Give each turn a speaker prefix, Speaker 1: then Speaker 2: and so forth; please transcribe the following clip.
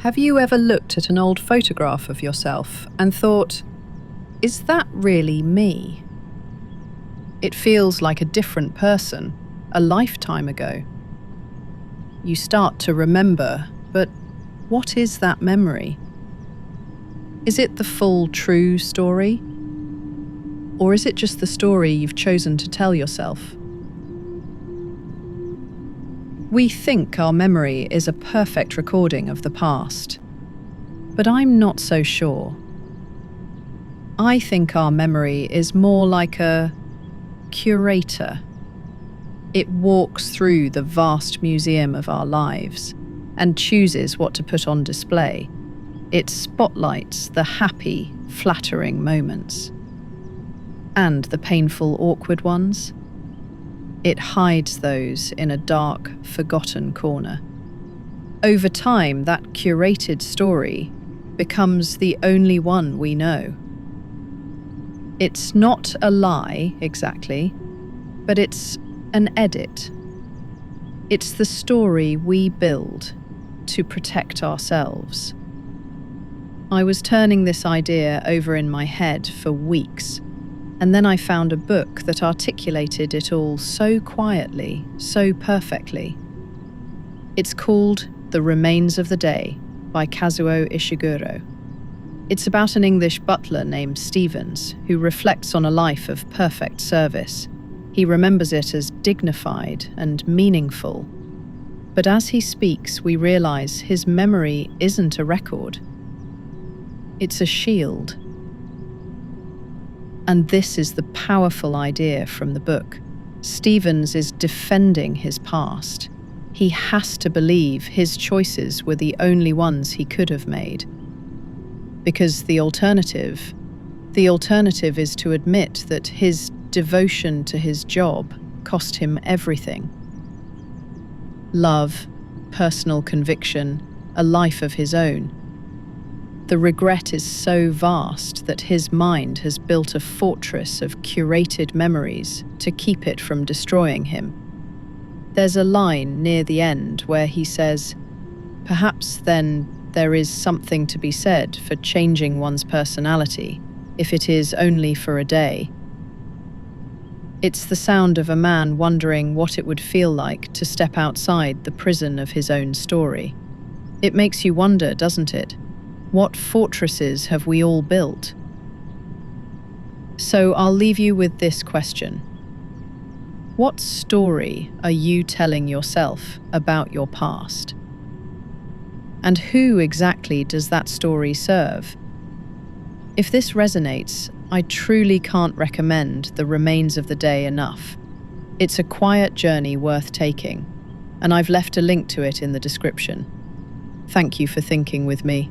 Speaker 1: Have you ever looked at an old photograph of yourself and thought, is that really me? It feels like a different person, a lifetime ago. You start to remember, but what is that memory? Is it the full, true story? Or is it just the story you've chosen to tell yourself? We think our memory is a perfect recording of the past, but I'm not so sure. I think our memory is more like a curator. It walks through the vast museum of our lives and chooses what to put on display. It spotlights the happy, flattering moments. And the painful, awkward ones. It hides those in a dark, forgotten corner. Over time, that curated story becomes the only one we know. It's not a lie, exactly, but it's an edit. It's the story we build to protect ourselves. I was turning this idea over in my head for weeks, and then I found a book that articulated it all so quietly, so perfectly. It's called The Remains of the Day by Kazuo Ishiguro. It's about an English butler named Stevens who reflects on a life of perfect service. He remembers it as dignified and meaningful. But as he speaks, we realize his memory isn't a record. It's a shield. And this is the powerful idea from the book. Stevens is defending his past. He has to believe his choices were the only ones he could have made. Because the alternative is to admit that his devotion to his job cost him everything. Love, personal conviction, a life of his own. The regret is so vast that his mind has built a fortress of curated memories to keep it from destroying him. There's a line near the end where he says, "Perhaps then there is something to be said for changing one's personality, if it is only for a day." It's the sound of a man wondering what it would feel like to step outside the prison of his own story. It makes you wonder, doesn't it? What fortresses have we all built? So I'll leave you with this question. What story are you telling yourself about your past? And who exactly does that story serve? If this resonates, I truly can't recommend The Remains of the Day enough. It's a quiet journey worth taking, and I've left a link to it in the description. Thank you for thinking with me.